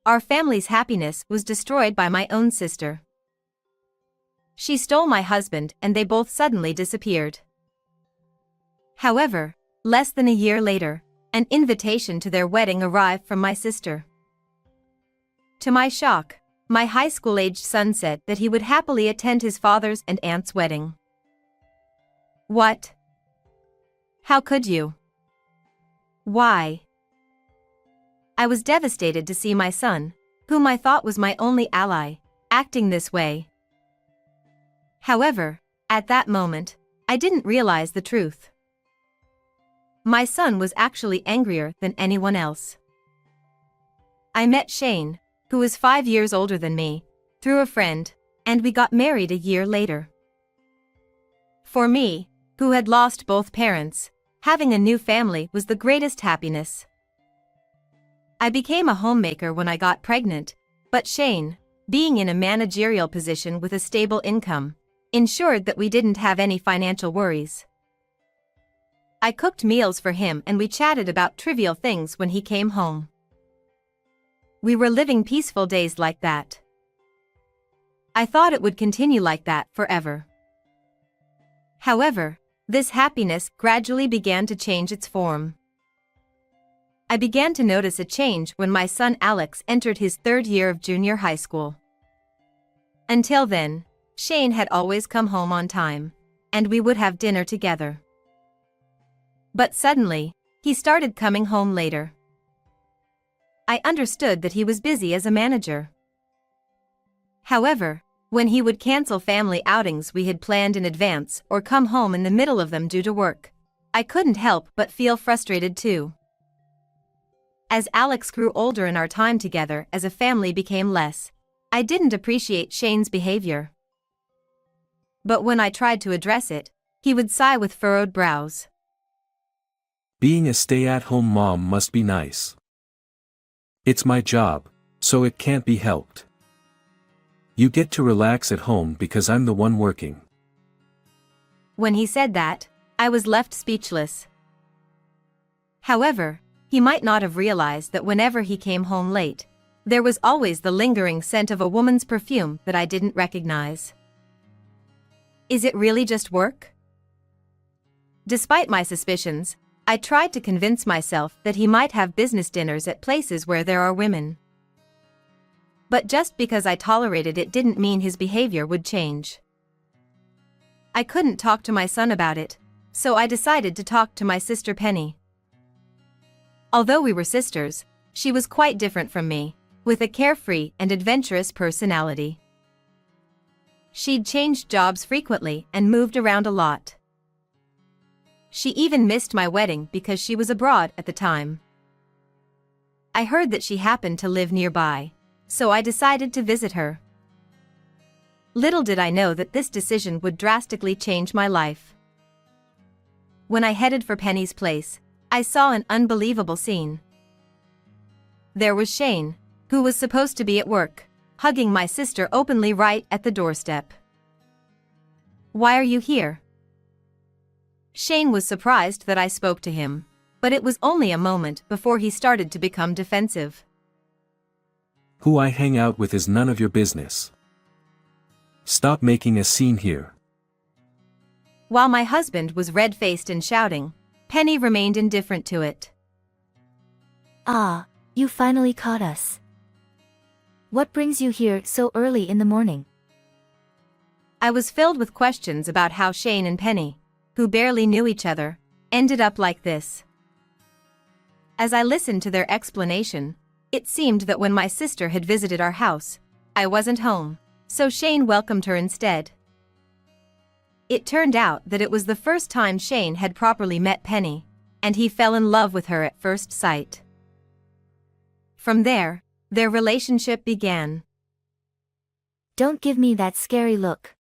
our family's happiness was destroyed by my own sister. She stole my husband and they both suddenly disappeared. However, less than a year later, an invitation to their wedding arrived from my sister. To my shock, my high school-aged son said that he would happily attend his father's and aunt's wedding. What? How could you? Why? I was devastated to see my son, whom I thought was my only ally, acting this way. However, at that moment, I didn't realize the truth. My son was actually angrier than anyone else. I met Shane, who is 5 years older than me, through a friend, and we got married a year later. For me, who had lost both parents, having a new family was the greatest happiness. I became a homemaker when I got pregnant, but Shane, being in a managerial position with a stable income, ensured that we didn't have any financial worries. I cooked meals for him and we chatted about trivial things when he came home. We were living peaceful days like that. I thought it would continue like that forever. However, this happiness gradually began to change its form. I began to notice a change when my son Alex entered his 3rd year of junior high school. Until then, Shane had always come home on time, and we would have dinner together. But suddenly, he started coming home later. I understood that he was busy as a manager. However, when he would cancel family outings we had planned in advance or come home in the middle of them due to work, I couldn't help but feel frustrated too. As Alex grew older and our time together as a family became less, I didn't appreciate Shane's behavior. But when I tried to address it, he would sigh with furrowed brows. Being a stay-at-home mom must be nice. It's my job, so it can't be helped. You get to relax at home because I'm the one working. When he said that, I was left speechless. However, he might not have realized that whenever he came home late, there was always the lingering scent of a woman's perfume that I didn't recognize. Is it really just work? Despite my suspicions, I tried to convince myself that he might have business dinners at places where there are women. But just because I tolerated it didn't mean his behavior would change. I couldn't talk to my son about it, so I decided to talk to my sister Penny. Although we were sisters, she was quite different from me, with a carefree and adventurous personality. She'd changed jobs frequently and moved around a lot. She even missed my wedding because she was abroad at the time. I heard that she happened to live nearby, so I decided to visit her. Little did I know that this decision would drastically change my life. When I headed for Penny's place, I saw an unbelievable scene. There was Shane, who was supposed to be at work, hugging my sister openly right at the doorstep. "Why are you here?" Shane was surprised that I spoke to him, but it was only a moment before he started to become defensive. Who I hang out with is none of your business. Stop making a scene here. While my husband was red-faced and shouting, Penny remained indifferent to it. Ah, you finally caught us. What brings you here so early in the morning? I was filled with questions about how Shane and Penny, who barely knew each other, ended up like this. As I listened to their explanation, it seemed that when my sister had visited our house, I wasn't home, so Shane welcomed her instead. It turned out that it was the first time Shane had properly met Penny, and he fell in love with her at first sight. From there, their relationship began. Don't give me that scary look.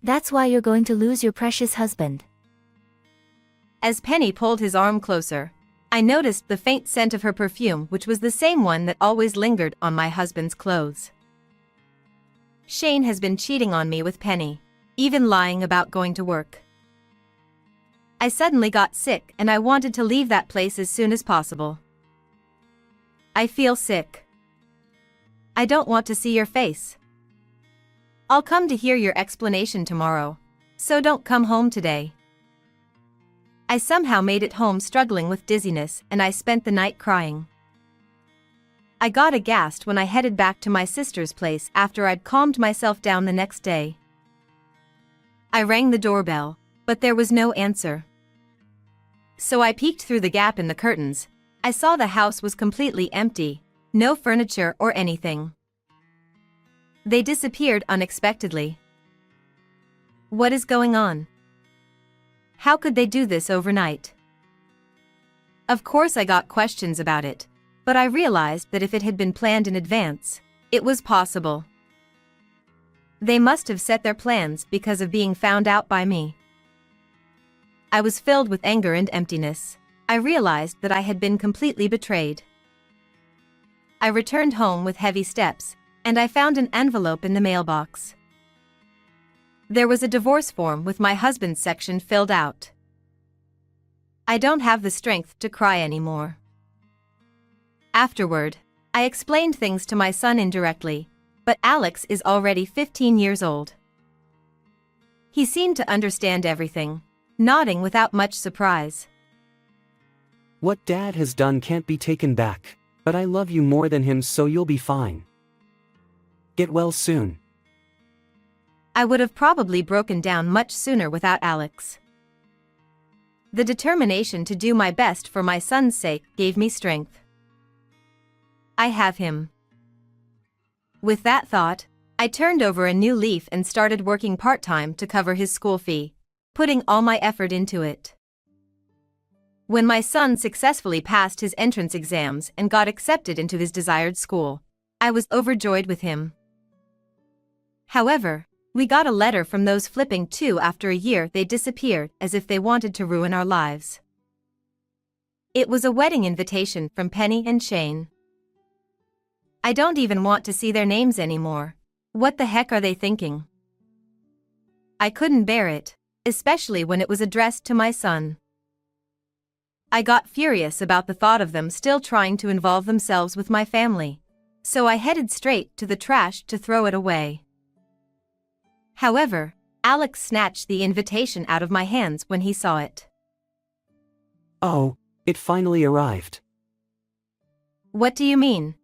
That's why you're going to lose your precious husband. As Penny pulled his arm closer, I noticed the faint scent of her perfume, which was the same one that always lingered on my husband's clothes. Shane has been cheating on me with Penny, even lying about going to work. I suddenly got sick and I wanted to leave that place as soon as possible. I feel sick. I don't want to see your face. I'll come to hear your explanation tomorrow, so don't come home today. I somehow made it home struggling with dizziness, and I spent the night crying. I got aghast when I headed back to my sister's place after I'd calmed myself down the next day. I rang the doorbell, but there was no answer. So I peeked through the gap in the curtains. I saw the house was completely empty, no furniture or anything. They disappeared unexpectedly. What is going on? How could they do this overnight? Of course I got questions about it, but I realized that if it had been planned in advance, it was possible. They must have set their plans because of being found out by me. I was filled with anger and emptiness. I realized that I had been completely betrayed. I returned home with heavy steps, and I found an envelope in the mailbox. There was a divorce form with my husband's section filled out. I don't have the strength to cry anymore. Afterward, I explained things to my son indirectly, but Alex is already 15 years old. He seemed to understand everything, nodding without much surprise. What Dad has done can't be taken back, but I love you more than him, so you'll be fine. Get well soon. I would have probably broken down much sooner without Alex. The determination to do my best for my son's sake gave me strength. I have him. With that thought, I turned over a new leaf and started working part-time to cover his school fee, putting all my effort into it. When my son successfully passed his entrance exams and got accepted into his desired school, I was overjoyed with him. However, we got a letter from those flipping too. After a year they disappeared as if they wanted to ruin our lives. It was a wedding invitation from Penny and Shane. I don't even want to see their names anymore. What the heck are they thinking? I couldn't bear it, especially when it was addressed to my son. I got furious about the thought of them still trying to involve themselves with my family, so I headed straight to the trash to throw it away. However, Alex snatched the invitation out of my hands when he saw it. Oh, it finally arrived. What do you mean?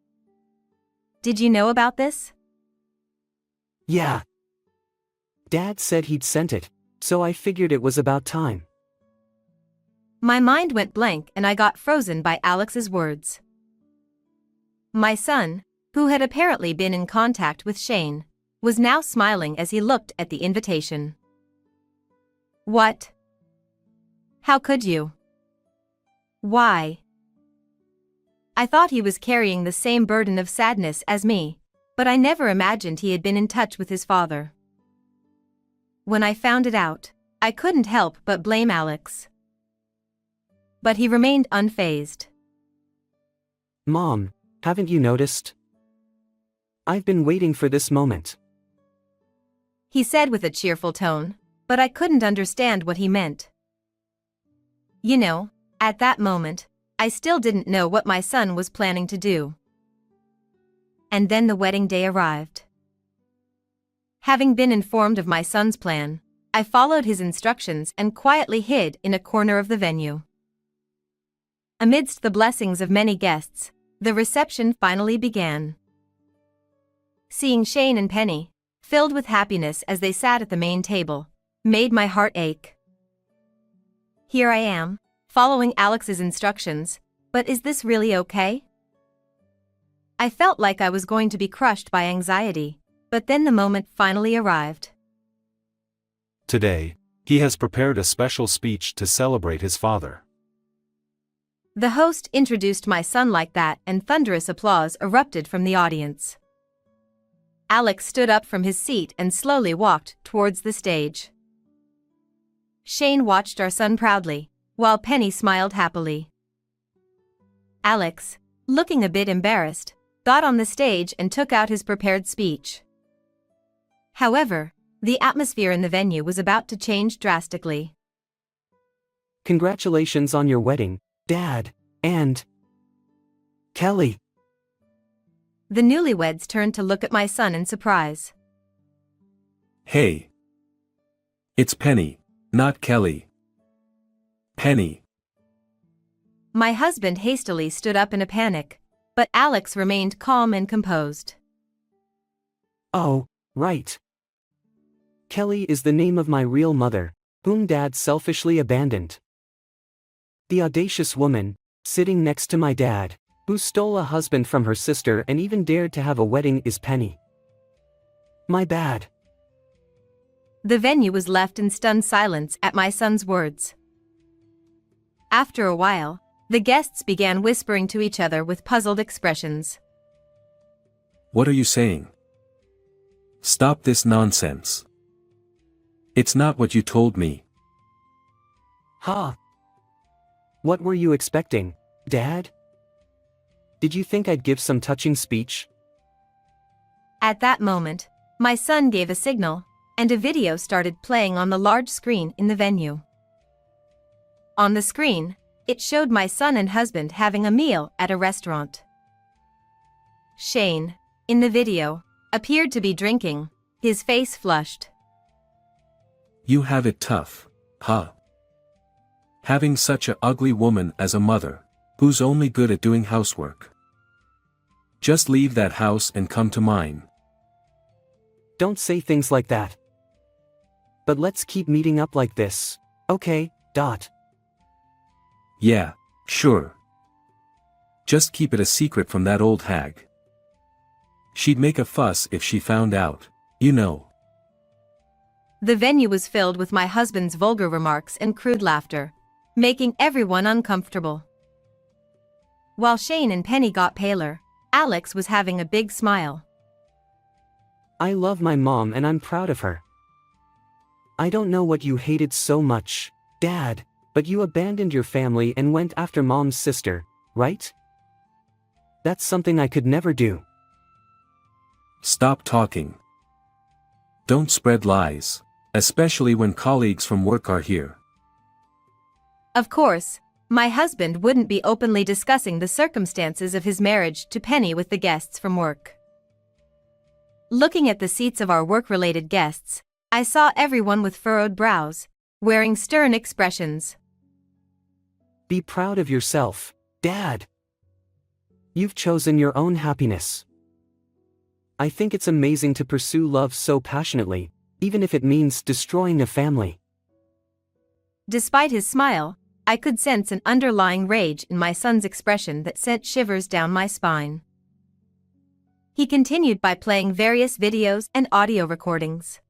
Did you know about this? Yeah. Dad said he'd sent it, so I figured it was about time. My mind went blank and I got frozen by Alex's words. My son, who had apparently been in contact with Shane, was now smiling as he looked at the invitation. What? How could you? Why? I thought he was carrying the same burden of sadness as me, but I never imagined he had been in touch with his father. When I found it out, I couldn't help but blame Alex. But he remained unfazed. Mom, haven't you noticed? I've been waiting for this moment. He said with a cheerful tone, but I couldn't understand what he meant. You know, at that moment, I still didn't know what my son was planning to do. And then the wedding day arrived. Having been informed of my son's plan, I followed his instructions and quietly hid in a corner of the venue. Amidst the blessings of many guests, the reception finally began. Seeing Shane and Penny, filled with happiness as they sat at the main table, made my heart ache. Here I am, following Alex's instructions, but is this really okay? I felt like I was going to be crushed by anxiety, but then the moment finally arrived. Today, he has prepared a special speech to celebrate his father. The host introduced my son like that, and thunderous applause erupted from the audience. Alex stood up from his seat and slowly walked towards the stage. Shane watched our son proudly, while Penny smiled happily. Alex, looking a bit embarrassed, got on the stage and took out his prepared speech. However, the atmosphere in the venue was about to change drastically. Congratulations on your wedding, Dad, and Kelly. The newlyweds turned to look at my son in surprise. Hey. It's Penny, not Kelly. Penny. My husband hastily stood up in a panic, but Alex remained calm and composed. Oh, right. Kelly is the name of my real mother, whom Dad selfishly abandoned. The audacious woman, sitting next to my dad, who stole a husband from her sister and even dared to have a wedding, is Penny. My bad. The venue was left in stunned silence at my son's words. After a while, the guests began whispering to each other with puzzled expressions. What are you saying? Stop this nonsense. It's not what you told me. Ha! What were you expecting, Dad? Did you think I'd give some touching speech? At that moment, my son gave a signal, and a video started playing on the large screen in the venue. On the screen, it showed my son and husband having a meal at a restaurant. Shane, in the video, appeared to be drinking, his face flushed. You have it tough, huh? Having such a ugly woman as a mother, who's only good at doing housework. Just leave that house and come to mine. Don't say things like that. But let's keep meeting up like this, okay, Dot? Yeah, sure. Just keep it a secret from that old hag. She'd make a fuss if she found out, you know. The venue was filled with my husband's vulgar remarks and crude laughter, making everyone uncomfortable. While Shane and Penny got paler, Alex was having a big smile. I love my mom and I'm proud of her. I don't know what you hated so much, Dad, but you abandoned your family and went after Mom's sister, right? That's something I could never do. Stop talking. Don't spread lies, especially when colleagues from work are here. Of course, my husband wouldn't be openly discussing the circumstances of his marriage to Penny with the guests from work. Looking at the seats of our work-related guests, I saw everyone with furrowed brows, wearing stern expressions. Be proud of yourself, Dad. You've chosen your own happiness. I think it's amazing to pursue love so passionately, even if it means destroying a family. Despite his smile, I could sense an underlying rage in my son's expression that sent shivers down my spine. He continued by playing various videos and audio recordings.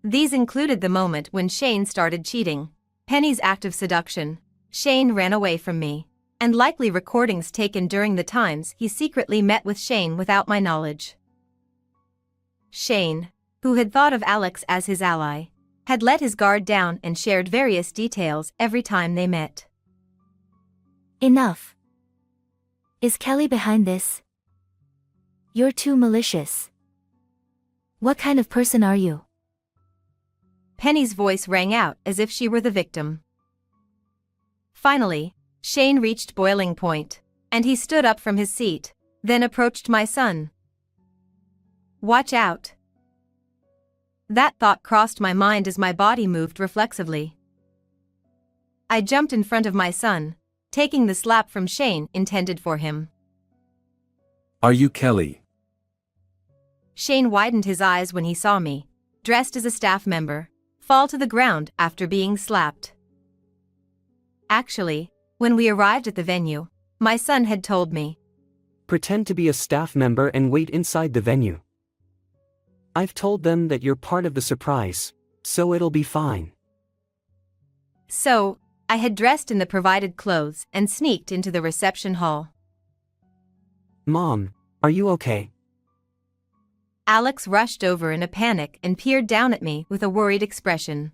These included the moment when Shane started cheating, Penny's act of seduction, Shane ran away from me, and likely recordings taken during the times he secretly met with Shane without my knowledge. Shane, who had thought of Alex as his ally, had let his guard down and shared various details every time they met. Enough. Is Kelly behind this? You're too malicious. What kind of person are you? Penny's voice rang out as if she were the victim. Finally, Shane reached boiling point, and he stood up from his seat, then approached my son. Watch out. That thought crossed my mind as my body moved reflexively. I jumped in front of my son, taking the slap from Shane intended for him. Are you Kelly? Shane widened his eyes when he saw me, dressed as a staff member, fall to the ground after being slapped. Actually, when we arrived at the venue, my son had told me. Pretend to be a staff member and wait inside the venue. I've told them that you're part of the surprise, so it'll be fine. So, I had dressed in the provided clothes and sneaked into the reception hall. Mom, are you okay? Alex rushed over in a panic and peered down at me with a worried expression.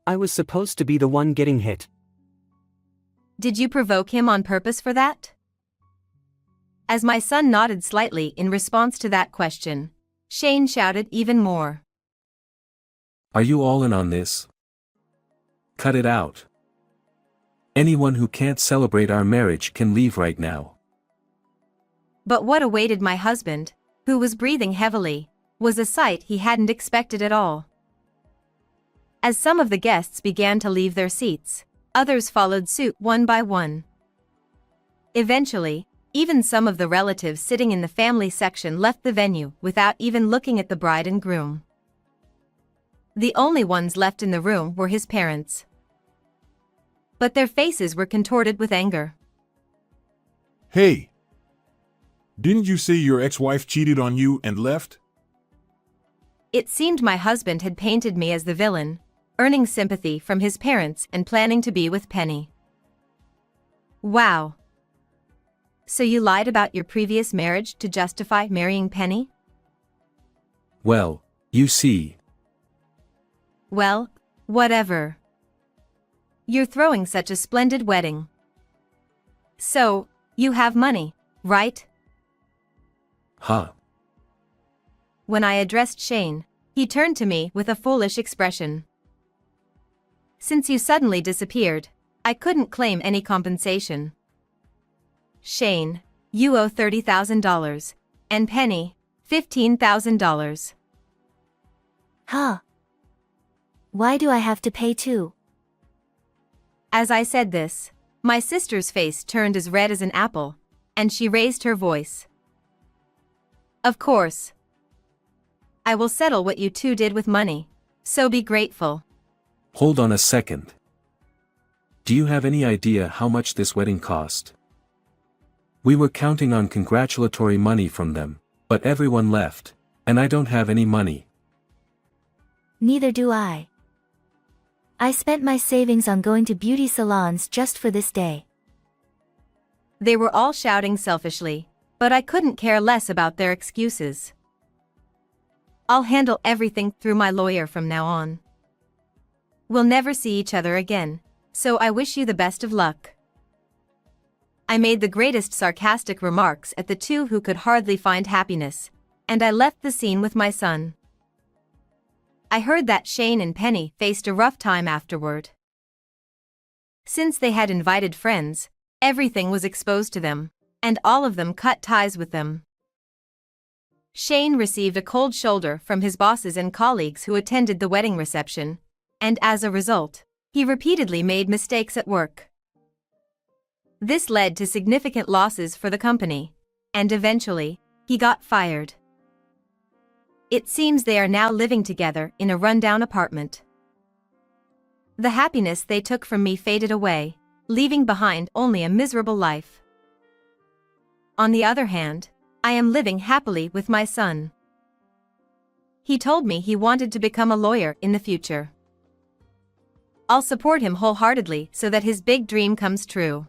I was supposed to be the one getting hit. Did you provoke him on purpose for that? As my son nodded slightly in response to that question, Shane shouted even more. Are you all in on this? Cut it out. Anyone who can't celebrate our marriage can leave right now. But what awaited my husband, who was breathing heavily, was a sight he hadn't expected at all. As some of the guests began to leave their seats, others followed suit one by one. Eventually, even some of the relatives sitting in the family section left the venue without even looking at the bride and groom. The only ones left in the room were his parents. But their faces were contorted with anger. Hey! Didn't you say your ex-wife cheated on you and left? It seemed my husband had painted me as the villain, earning sympathy from his parents and planning to be with Penny. Wow. So you lied about your previous marriage to justify marrying Penny? Well, you see. Well, whatever. You're throwing such a splendid wedding. So, you have money, right? Huh. When I addressed Shane, he turned to me with a foolish expression. Since you suddenly disappeared, I couldn't claim any compensation. Shane, you owe $30,000, and Penny, $15,000. Huh? Why do I have to pay too? As I said this, my sister's face turned as red as an apple, and she raised her voice. Of course. I will settle what you two did with money, so be grateful. Hold on a second. Do you have any idea how much this wedding cost? We were counting on congratulatory money from them, but everyone left, and I don't have any money. Neither do I. I spent my savings on going to beauty salons just for this day. They were all shouting selfishly, but I couldn't care less about their excuses. I'll handle everything through my lawyer from now on. We'll never see each other again, so I wish you the best of luck. I made the greatest sarcastic remarks at the two who could hardly find happiness, and I left the scene with my son. I heard that Shane and Penny faced a rough time afterward. Since they had invited friends, everything was exposed to them, and all of them cut ties with them. Shane received a cold shoulder from his bosses and colleagues who attended the wedding reception, and as a result, he repeatedly made mistakes at work. This led to significant losses for the company, and eventually, he got fired. It seems they are now living together in a rundown apartment. The happiness they took from me faded away, leaving behind only a miserable life. On the other hand, I am living happily with my son. He told me he wanted to become a lawyer in the future. I'll support him wholeheartedly so that his big dream comes true.